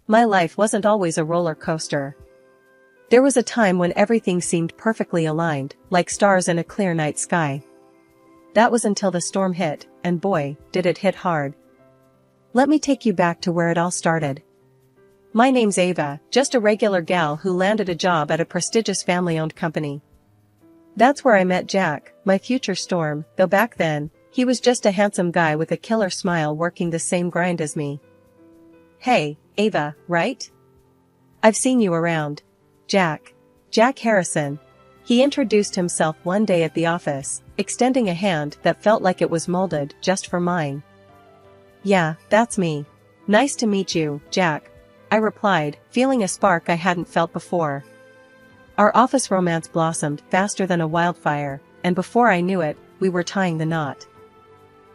My life wasn't always a roller coaster. There was a time when everything seemed perfectly aligned, like stars in a clear night sky. That was until the storm hit, and boy, did it hit hard. Let me take you back to where it all started. My name's Ava, just a regular gal who landed a job at a prestigious family-owned company. That's where I met Jack, my future storm, though back then, he was just a handsome guy with a killer smile working the same grind as me. Hey, Ava, right? I've seen you around. Jack Harrison. He introduced himself one day at the office, extending a hand that felt like it was molded just for mine. Yeah, that's me. Nice to meet you, Jack, I replied, feeling a spark I hadn't felt before. Our office romance blossomed faster than a wildfire, and before I knew it, we were tying the knot.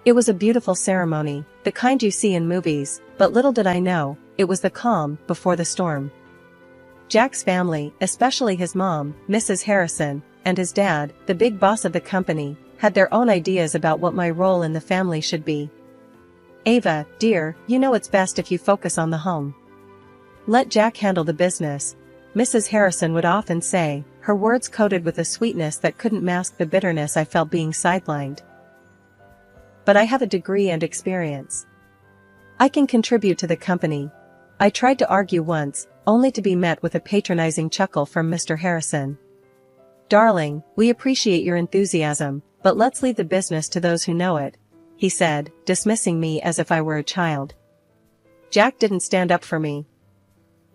It was a beautiful ceremony, the kind you see in movies, but little did I know, it was the calm before the storm. Jack's family, especially his mom, Mrs. Harrison, and his dad, the big boss of the company, had their own ideas about what my role in the family should be. Ava, dear, you know it's best if you focus on the home. Let Jack handle the business, Mrs. Harrison would often say, her words coated with a sweetness that couldn't mask the bitterness I felt being sidelined. But I have a degree and experience. I can contribute to the company. I tried to argue once, only to be met with a patronizing chuckle from Mr. Harrison. Darling, we appreciate your enthusiasm, but let's leave the business to those who know it, he said, dismissing me as if I were a child. Jack didn't stand up for me.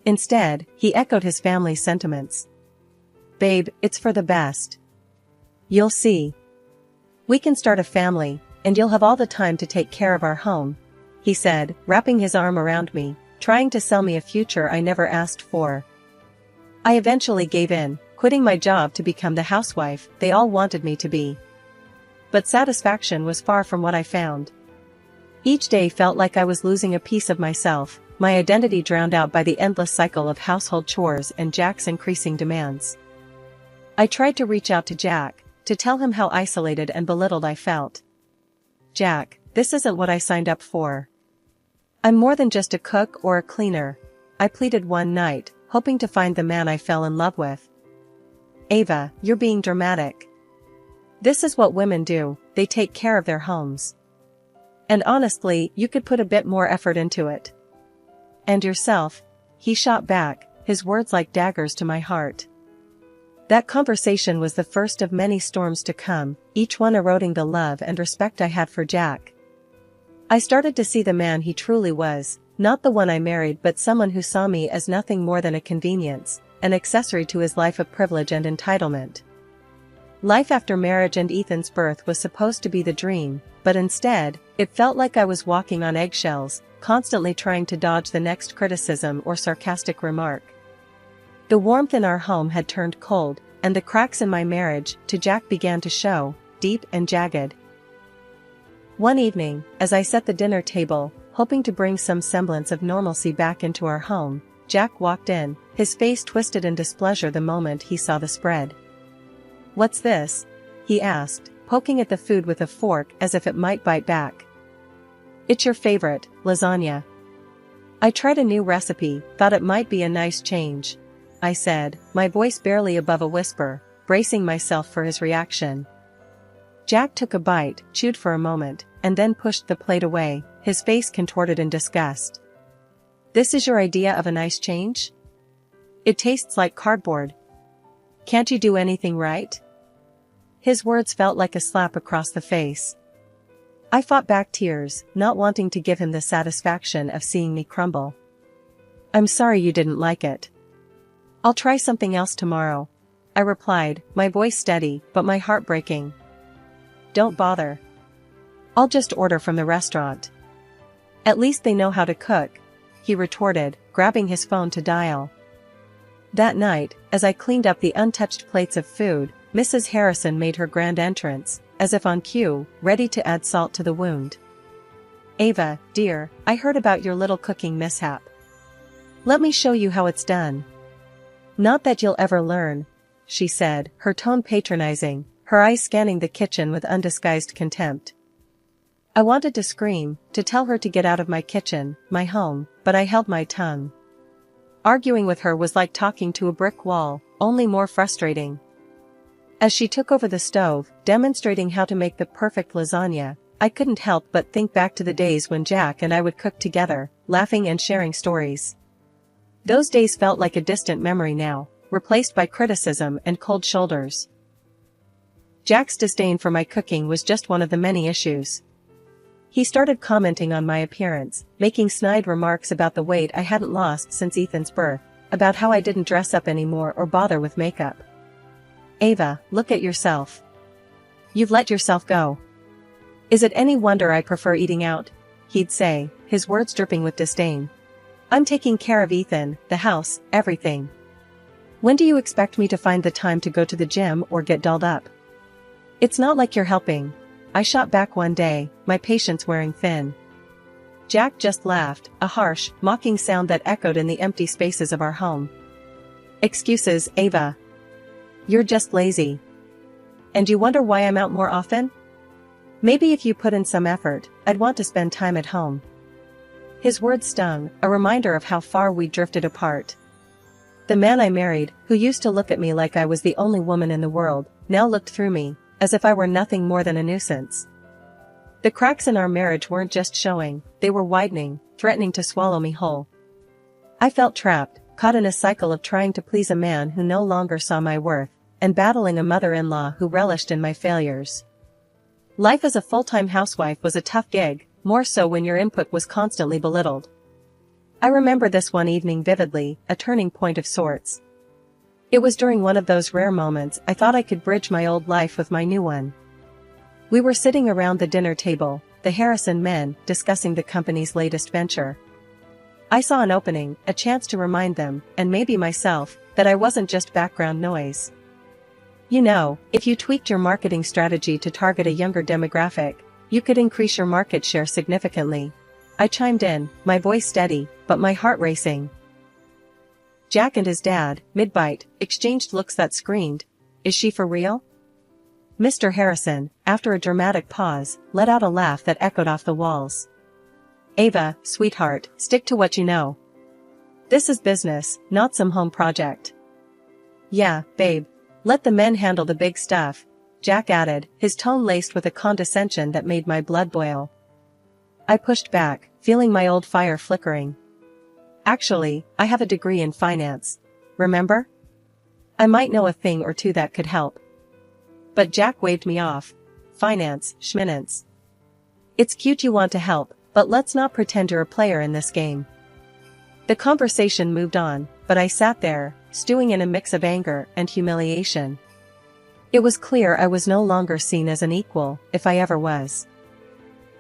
Instead, he echoed his family's sentiments. Babe, it's for the best. You'll see. We can start a family, and you'll have all the time to take care of our home, he said, wrapping his arm around me, trying to sell me a future I never asked for. I eventually gave in, quitting my job to become the housewife they all wanted me to be. But satisfaction was far from what I found. Each day felt like I was losing a piece of myself, my identity drowned out by the endless cycle of household chores and Jack's increasing demands. I tried to reach out to Jack, to tell him how isolated and belittled I felt. Jack, this isn't what I signed up for. I'm more than just a cook or a cleaner, I pleaded one night, hoping to find the man I fell in love with. Ava, you're being dramatic. This is what women do, they take care of their homes. And honestly, you could put a bit more effort into it. And yourself, he shot back, his words like daggers to my heart. That conversation was the first of many storms to come, each one eroding the love and respect I had for Jack. I started to see the man he truly was, not the one I married but someone who saw me as nothing more than a convenience, an accessory to his life of privilege and entitlement. Life after marriage and Ethan's birth was supposed to be the dream, but instead, it felt like I was walking on eggshells, constantly trying to dodge the next criticism or sarcastic remark. The warmth in our home had turned cold, and the cracks in my marriage to Jack began to show, deep and jagged. One evening, as I set the dinner table, hoping to bring some semblance of normalcy back into our home, Jack walked in, his face twisted in displeasure the moment he saw the spread. What's this? He asked, poking at the food with a fork as if it might bite back. It's your favorite, lasagna. I tried a new recipe, thought it might be a nice change, I said, my voice barely above a whisper, bracing myself for his reaction. Jack took a bite, chewed for a moment, and then pushed the plate away, his face contorted in disgust. This is your idea of a nice change? It tastes like cardboard. Can't you do anything right? His words felt like a slap across the face. I fought back tears, not wanting to give him the satisfaction of seeing me crumble. I'm sorry you didn't like it. I'll try something else tomorrow, I replied, my voice steady, but my heart breaking. Don't bother. I'll just order from the restaurant. At least they know how to cook, he retorted, grabbing his phone to dial. That night, as I cleaned up the untouched plates of food, Mrs. Harrison made her grand entrance, as if on cue, ready to add salt to the wound. Ava, dear, I heard about your little cooking mishap. Let me show you how it's done. Not that you'll ever learn, she said, her tone patronizing, her eyes scanning the kitchen with undisguised contempt. I wanted to scream, to tell her to get out of my kitchen, my home, but I held my tongue. Arguing with her was like talking to a brick wall, only more frustrating. As she took over the stove, demonstrating how to make the perfect lasagna, I couldn't help but think back to the days when Jack and I would cook together, laughing and sharing stories. Those days felt like a distant memory now, replaced by criticism and cold shoulders. Jack's disdain for my cooking was just one of the many issues. He started commenting on my appearance, making snide remarks about the weight I hadn't lost since Ethan's birth, about how I didn't dress up anymore or bother with makeup. "Ava, look at yourself. You've let yourself go. Is it any wonder I prefer eating out?" he'd say, his words dripping with disdain. "I'm taking care of Ethan, the house, everything. When do you expect me to find the time to go to the gym or get dolled up? It's not like you're helping," I shot back one day, my patience wearing thin. Jack just laughed, a harsh, mocking sound that echoed in the empty spaces of our home. "Excuses, Ava. You're just lazy. And you wonder why I'm out more often? Maybe if you put in some effort, I'd want to spend time at home." His words stung, a reminder of how far we'd drifted apart. The man I married, who used to look at me like I was the only woman in the world, now looked through me, as if I were nothing more than a nuisance. The cracks in our marriage weren't just showing, they were widening, threatening to swallow me whole. I felt trapped, caught in a cycle of trying to please a man who no longer saw my worth, and battling a mother-in-law who relished in my failures. Life as a full-time housewife was a tough gig, more so when your input was constantly belittled. I remember this one evening vividly, a turning point of sorts. It was during one of those rare moments I thought I could bridge my old life with my new one. We were sitting around the dinner table, the Harrison men, discussing the company's latest venture. I saw an opening, a chance to remind them, and maybe myself, that I wasn't just background noise. "You know, if you tweaked your marketing strategy to target a younger demographic, you could increase your market share significantly," I chimed in, my voice steady, but my heart racing. Jack and his dad, mid-bite, exchanged looks that screamed, "Is she for real?" Mr. Harrison, after a dramatic pause, let out a laugh that echoed off the walls. "Ava, sweetheart, stick to what you know. This is business, not some home project." "Yeah, babe. Let the men handle the big stuff," Jack added, his tone laced with a condescension that made my blood boil. I pushed back, feeling my old fire flickering. "Actually, I have a degree in finance. Remember? I might know a thing or two that could help." But Jack waved me off. "Finance, schminance. It's cute you want to help, but let's not pretend you're a player in this game." The conversation moved on, but I sat there, stewing in a mix of anger and humiliation. It was clear I was no longer seen as an equal, if I ever was.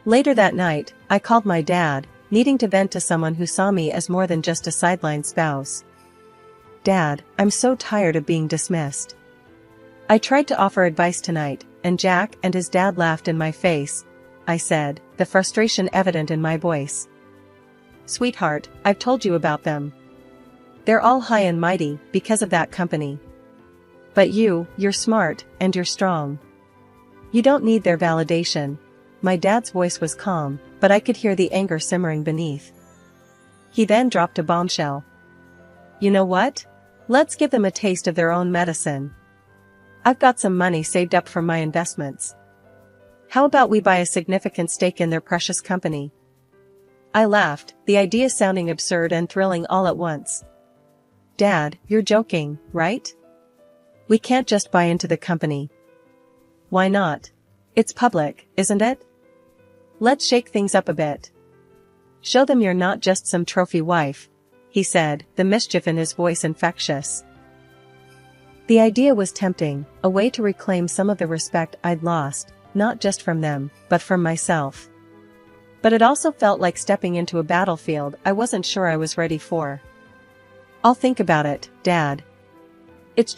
Later that night, I called my dad, needing to vent to someone who saw me as more than just a sideline spouse. "Dad, I'm so tired of being dismissed." I tried to offer advice tonight, and Jack and his dad laughed in my face, I said, the frustration evident in my voice. "Sweetheart, I've told you about them. They're all high and mighty because of that company. But you're smart, and you're strong. You don't need their validation." My dad's voice was calm, but I could hear the anger simmering beneath. He then dropped a bombshell. "You know what? Let's give them a taste of their own medicine. I've got some money saved up from my investments. How about we buy a significant stake in their precious company?" I laughed, the idea sounding absurd and thrilling all at once. "Dad, you're joking, right? We can't just buy into the company." "Why not? It's public, isn't it? Let's shake things up a bit. Show them you're not just some trophy wife," he said, the mischief in his voice infectious. The idea was tempting, a way to reclaim some of the respect I'd lost, not just from them, but from myself. But it also felt like stepping into a battlefield I wasn't sure I was ready for. "I'll think about it, Dad. It's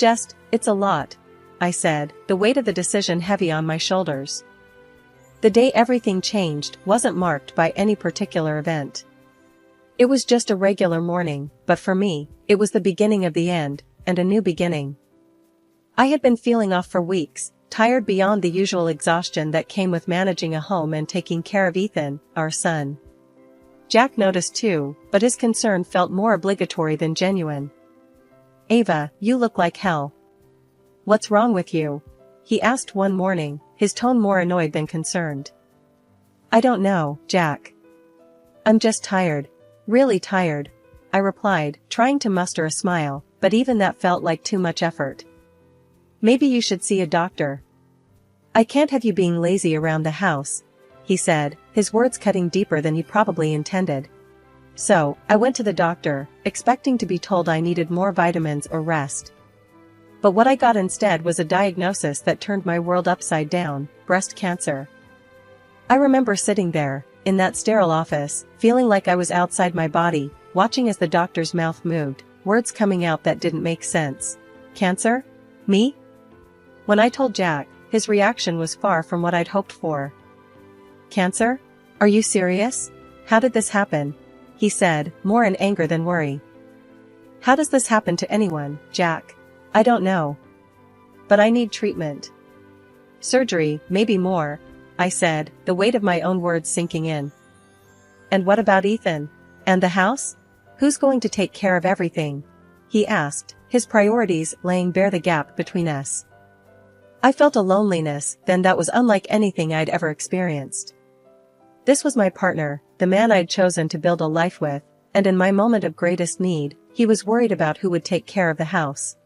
a lot," I said, the weight of the decision heavy on my shoulders. The day everything changed wasn't marked by any particular event. It was just a regular morning, but for me, it was the beginning of the end, and a new beginning. I had been feeling off for weeks, tired beyond the usual exhaustion that came with managing a home and taking care of Ethan, our son. Jack noticed too, but his concern felt more obligatory than genuine. "Ava, you look like hell. What's wrong with you?" he asked one morning, his tone more annoyed than concerned. "I don't know, Jack. I'm just tired. Really tired," I replied, trying to muster a smile, but even that felt like too much effort. "Maybe you should see a doctor." "I can't have you being lazy around the house," he said, his words cutting deeper than he probably intended. So, I went to the doctor, expecting to be told I needed more vitamins or rest. But what I got instead was a diagnosis that turned my world upside down: breast cancer. I remember sitting there, in that sterile office, feeling like I was outside my body, watching as the doctor's mouth moved, words coming out that didn't make sense. "Cancer? Me?" When I told Jack, his reaction was far from what I'd hoped for. "Cancer? Are you serious? How did this happen?" he said, more in anger than worry. "How does this happen to anyone, Jack? I don't know. But I need treatment." "Surgery, maybe more," I said, the weight of my own words sinking in. "And what about Ethan? And the house? Who's going to take care of everything?" he asked, his priorities laying bare the gap between us. I felt a loneliness then that was unlike anything I'd ever experienced. This was my partner, the man I'd chosen to build a life with, and in my moment of greatest need, he was worried about who would take care of the house.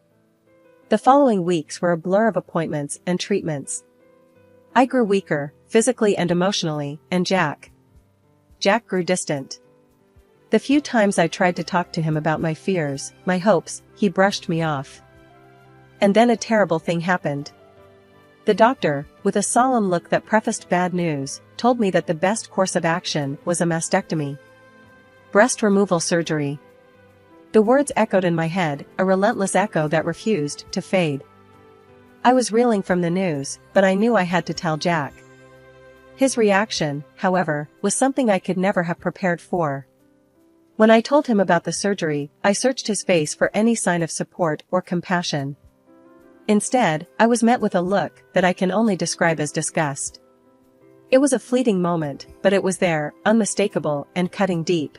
The following weeks were a blur of appointments and treatments. I grew weaker, physically and emotionally, and Jack grew distant. The few times I tried to talk to him about my fears, my hopes, he brushed me off. And then a terrible thing happened. The doctor, with a solemn look that prefaced bad news, told me that the best course of action was a mastectomy. Breast removal surgery. The words echoed in my head, a relentless echo that refused to fade. I was reeling from the news, but I knew I had to tell Jack. His reaction, however, was something I could never have prepared for. When I told him about the surgery, I searched his face for any sign of support or compassion. Instead, I was met with a look that I can only describe as disgust. It was a fleeting moment, but it was there, unmistakable and cutting deep.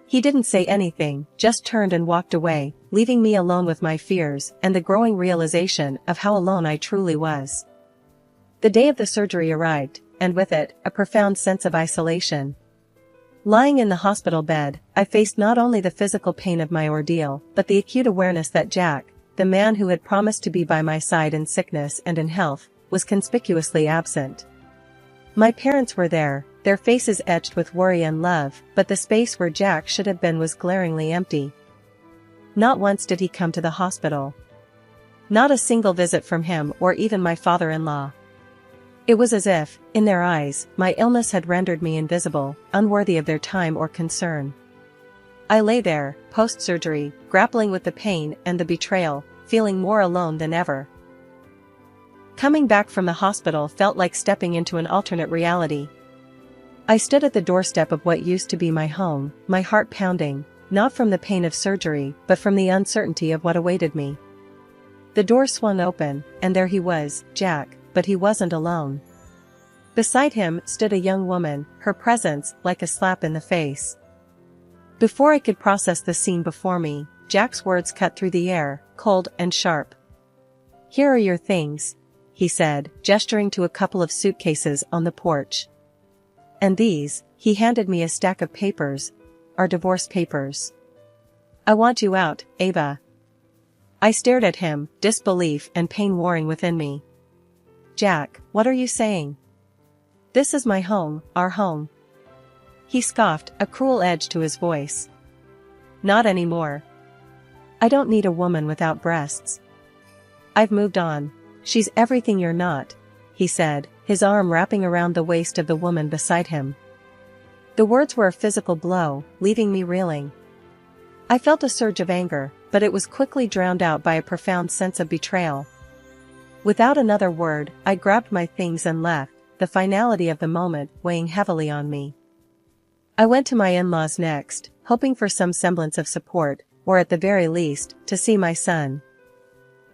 He didn't say anything, just turned and walked away, leaving me alone with my fears and the growing realization of how alone I truly was. The day of the surgery arrived, and with it, a profound sense of isolation. Lying in the hospital bed, I faced not only the physical pain of my ordeal, but the acute awareness that Jack, the man who had promised to be by my side in sickness and in health, was conspicuously absent. My parents were there, their faces etched with worry and love, but the space where Jack should have been was glaringly empty. Not once did he come to the hospital. Not a single visit from him or even my father-in-law. It was as if, in their eyes, my illness had rendered me invisible, unworthy of their time or concern. I lay there, post-surgery, grappling with the pain and the betrayal, feeling more alone than ever. Coming back from the hospital felt like stepping into an alternate reality. I stood at the doorstep of what used to be my home, my heart pounding, not from the pain of surgery, but from the uncertainty of what awaited me. The door swung open, and there he was, Jack, but he wasn't alone. Beside him stood a young woman, her presence like a slap in the face. Before I could process the scene before me, Jack's words cut through the air, cold and sharp. "Here are your things," he said, gesturing to a couple of suitcases on the porch. "And these," he handed me a stack of papers, "are divorce papers. I want you out, Ava." I stared at him, disbelief and pain warring within me. "Jack, what are you saying? This is my home, our home." He scoffed, a cruel edge to his voice. "Not anymore. I don't need a woman without breasts. I've moved on. She's everything you're not," he said, his arm wrapping around the waist of the woman beside him. The words were a physical blow, leaving me reeling. I felt a surge of anger, but it was quickly drowned out by a profound sense of betrayal. Without another word, I grabbed my things and left, the finality of the moment weighing heavily on me. I went to my in-laws next, hoping for some semblance of support, or at the very least, to see my son.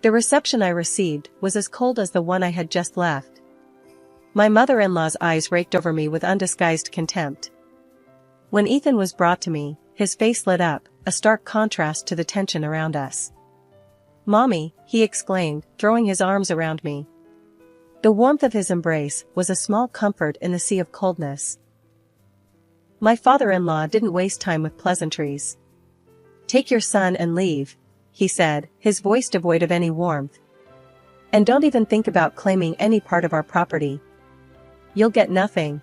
The reception I received was as cold as the one I had just left. My mother-in-law's eyes raked over me with undisguised contempt. When Ethan was brought to me, his face lit up, a stark contrast to the tension around us. "Mommy," he exclaimed, throwing his arms around me. The warmth of his embrace was a small comfort in the sea of coldness. My father-in-law didn't waste time with pleasantries. "Take your son and leave," he said, his voice devoid of any warmth. "And don't even think about claiming any part of our property. You'll get nothing."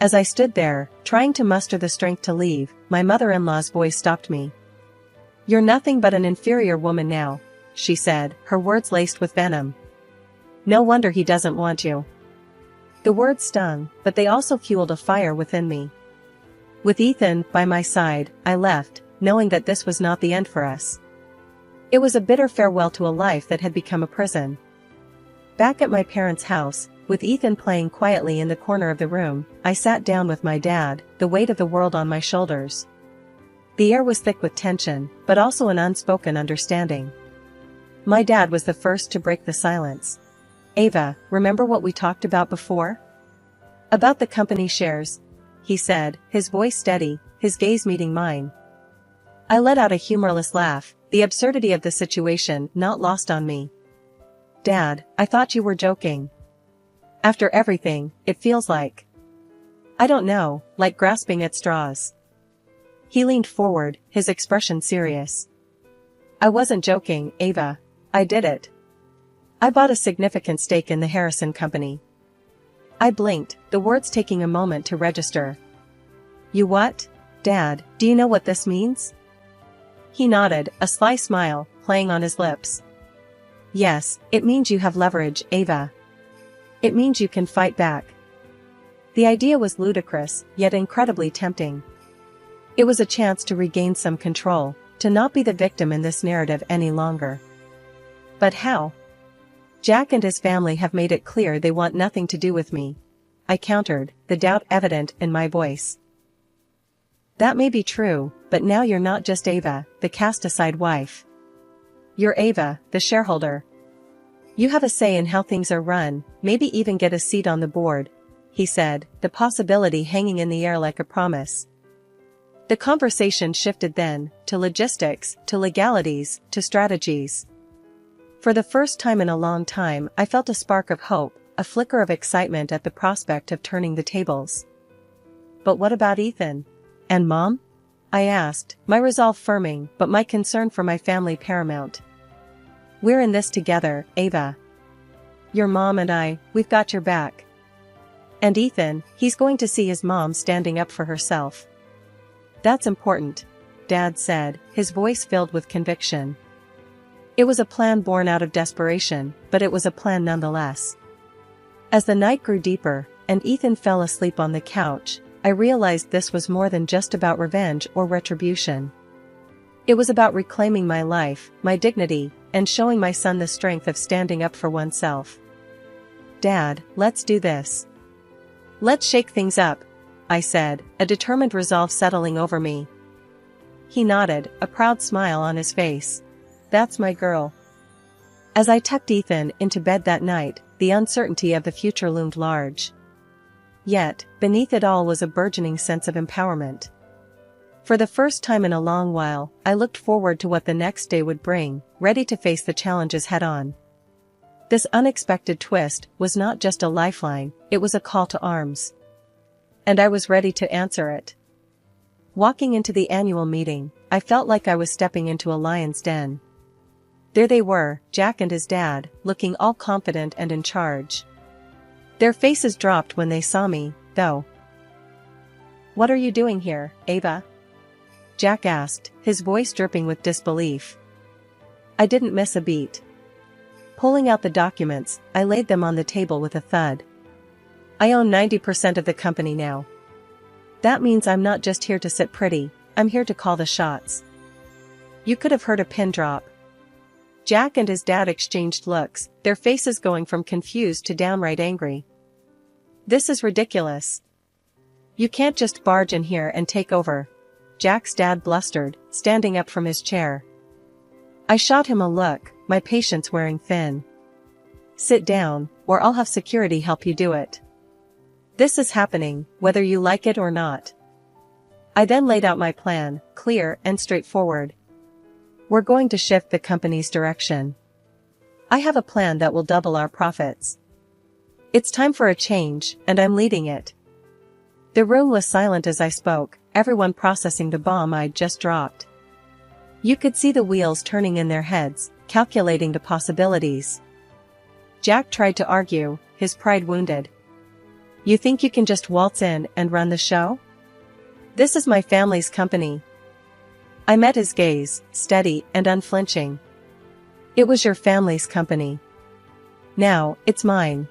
As I stood there, trying to muster the strength to leave, my mother-in-law's voice stopped me. "You're nothing but an inferior woman now," she said, her words laced with venom. "No wonder he doesn't want you." The words stung, but they also fueled a fire within me. With Ethan by my side, I left, knowing that this was not the end for us. It was a bitter farewell to a life that had become a prison. Back at my parents' house, with Ethan playing quietly in the corner of the room, I sat down with my dad, the weight of the world on my shoulders. The air was thick with tension, but also an unspoken understanding. My dad was the first to break the silence. "Ava, remember what we talked about before? About the company shares?" he said, his voice steady, his gaze meeting mine. I let out a humorless laugh, the absurdity of the situation not lost on me. "Dad, I thought you were joking. After everything, it feels like... I don't know, like grasping at straws." He leaned forward, his expression serious. "I wasn't joking, Ava. I did it. I bought a significant stake in the Harrison Company." I blinked, the words taking a moment to register. "You what? Dad, do you know what this means?" He nodded, a sly smile playing on his lips. "Yes, it means you have leverage, Ava. It means you can fight back." The idea was ludicrous, yet incredibly tempting. It was a chance to regain some control, to not be the victim in this narrative any longer. But how? "Jack and his family have made it clear they want nothing to do with me," I countered, the doubt evident in my voice. "That may be true, but now you're not just Ava, the cast-aside wife. You're Ava, the shareholder. You have a say in how things are run, maybe even get a seat on the board," he said, the possibility hanging in the air like a promise. The conversation shifted then, to logistics, to legalities, to strategies. For the first time in a long time, I felt a spark of hope, a flicker of excitement at the prospect of turning the tables. "But what about Ethan? And Mom?" I asked, my resolve firming, but my concern for my family paramount. "We're in this together, Ava. Your mom and I, we've got your back. And Ethan, he's going to see his mom standing up for herself." "That's important," Dad said, his voice filled with conviction. It was a plan born out of desperation, but it was a plan nonetheless. As the night grew deeper, and Ethan fell asleep on the couch, I realized this was more than just about revenge or retribution. It was about reclaiming my life, my dignity, and showing my son the strength of standing up for oneself. "Dad, let's do this. Let's shake things up," I said, a determined resolve settling over me. He nodded, a proud smile on his face. "That's my girl." As I tucked Ethan into bed that night, the uncertainty of the future loomed large. Yet, beneath it all was a burgeoning sense of empowerment. For the first time in a long while, I looked forward to what the next day would bring, ready to face the challenges head-on. This unexpected twist was not just a lifeline, it was a call to arms. And I was ready to answer it. Walking into the annual meeting, I felt like I was stepping into a lion's den. There they were, Jack and his dad, looking all confident and in charge. Their faces dropped when they saw me, though. "What are you doing here, Ava?" Jack asked, his voice dripping with disbelief. I didn't miss a beat. Pulling out the documents, I laid them on the table with a thud. "I own 90% of the company now. That means I'm not just here to sit pretty, I'm here to call the shots." You could have heard a pin drop. Jack and his dad exchanged looks, their faces going from confused to downright angry. "This is ridiculous. You can't just barge in here and take over," Jack's dad blustered, standing up from his chair. I shot him a look, my patience wearing thin. "Sit down, or I'll have security help you do it. This is happening, whether you like it or not." I then laid out my plan, clear and straightforward. We're going to shift the company's direction. I have a plan that will double our profits. It's time for a change, and I'm leading it. The room was silent as I spoke, everyone processing the bomb I'd just dropped. You could see the wheels turning in their heads, calculating the possibilities. Jack tried to argue, his pride wounded. You think you can just waltz in and run the show? This is my family's company. I met his gaze, steady and unflinching. It was your family's company. Now, it's mine.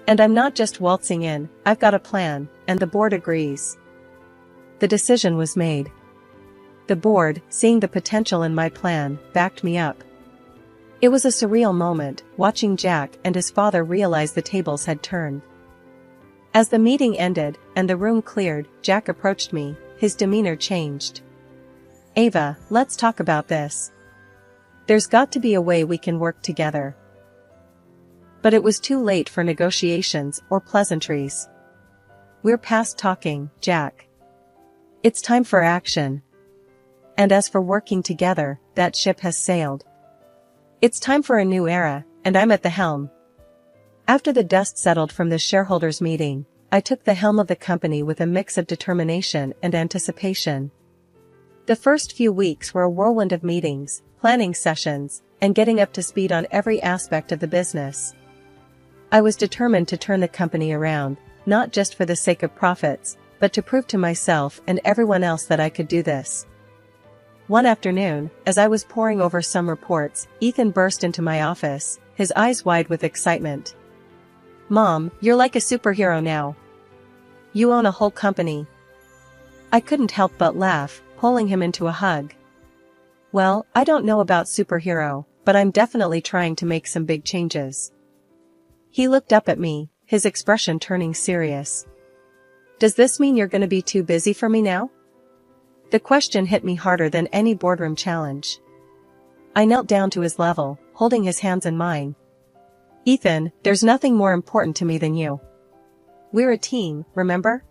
And I'm not just waltzing in, I've got a plan, and the board agrees. The decision was made. The board, seeing the potential in my plan, backed me up. It was a surreal moment, watching Jack and his father realize the tables had turned. As the meeting ended, and the room cleared, Jack approached me, his demeanor changed. Ava, let's talk about this. There's got to be a way we can work together. But it was too late for negotiations or pleasantries. We're past talking, Jack. It's time for action. And as for working together, that ship has sailed. It's time for a new era, and I'm at the helm. After the dust settled from the shareholders' meeting, I took the helm of the company with a mix of determination and anticipation. The first few weeks were a whirlwind of meetings, planning sessions, and getting up to speed on every aspect of the business. I was determined to turn the company around, not just for the sake of profits, but to prove to myself and everyone else that I could do this. One afternoon, as I was poring over some reports, Ethan burst into my office, his eyes wide with excitement. Mom, you're like a superhero now. You own a whole company. I couldn't help but laugh, pulling him into a hug. Well, I don't know about superhero, but I'm definitely trying to make some big changes. He looked up at me, his expression turning serious. Does this mean you're going to be too busy for me now? The question hit me harder than any boardroom challenge. I knelt down to his level, holding his hands in mine. Ethan, there's nothing more important to me than you. We're a team, remember?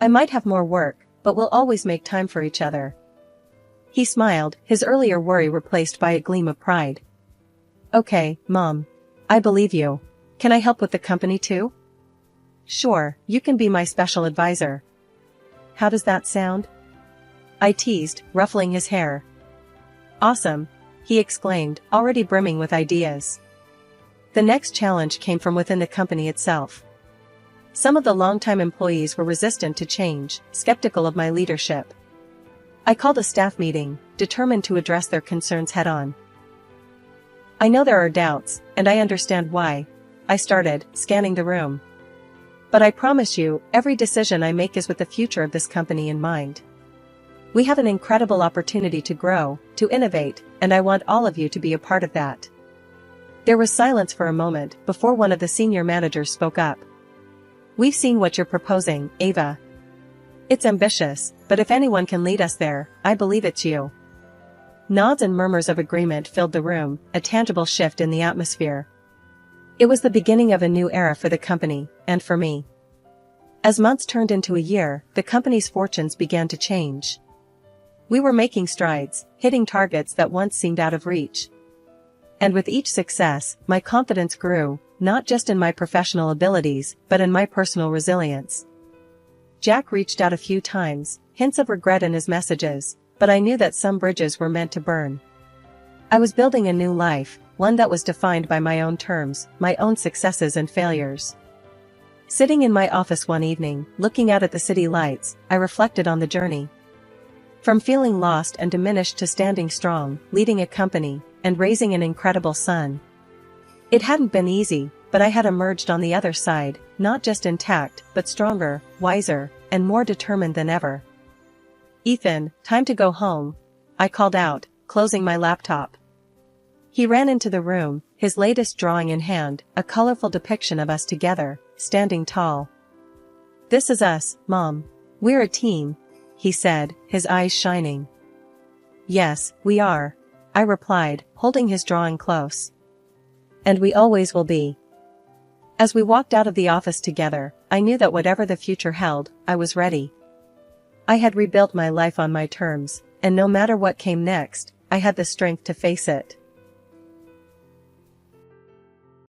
I might have more work, but we'll always make time for each other. He smiled, his earlier worry replaced by a gleam of pride. Okay, Mom. I believe you. Can I help with the company too? Sure, you can be my special advisor. How does that sound? I teased, ruffling his hair. Awesome, he exclaimed, already brimming with ideas. The next challenge came from within the company itself. Some of the longtime employees were resistant to change, skeptical of my leadership. I called a staff meeting, determined to address their concerns head-on. I know there are doubts, and I understand why. I started, scanning the room. But I promise you, every decision I make is with the future of this company in mind. We have an incredible opportunity to grow, to innovate, and I want all of you to be a part of that. There was silence for a moment before one of the senior managers spoke up. We've seen what you're proposing, Ava. It's ambitious, but if anyone can lead us there, I believe it's you. Nods and murmurs of agreement filled the room, a tangible shift in the atmosphere. It was the beginning of a new era for the company, and for me. As months turned into a year, the company's fortunes began to change. We were making strides, hitting targets that once seemed out of reach. And with each success, my confidence grew, not just in my professional abilities, but in my personal resilience. Jack reached out a few times, hints of regret in his messages, but I knew that some bridges were meant to burn. I was building a new life, one that was defined by my own terms, my own successes and failures. Sitting in my office one evening, looking out at the city lights, I reflected on the journey. From feeling lost and diminished to standing strong, leading a company, and raising an incredible son. It hadn't been easy, but I had emerged on the other side, not just intact, but stronger, wiser, and more determined than ever. Ethan, time to go home, I called out, closing my laptop. He ran into the room, his latest drawing in hand, a colorful depiction of us together, standing tall. This is us, Mom. We're a team, he said, his eyes shining. Yes, we are, I replied, holding his drawing close. And we always will be. As we walked out of the office together, I knew that whatever the future held, I was ready. I had rebuilt my life on my terms, and no matter what came next, I had the strength to face it.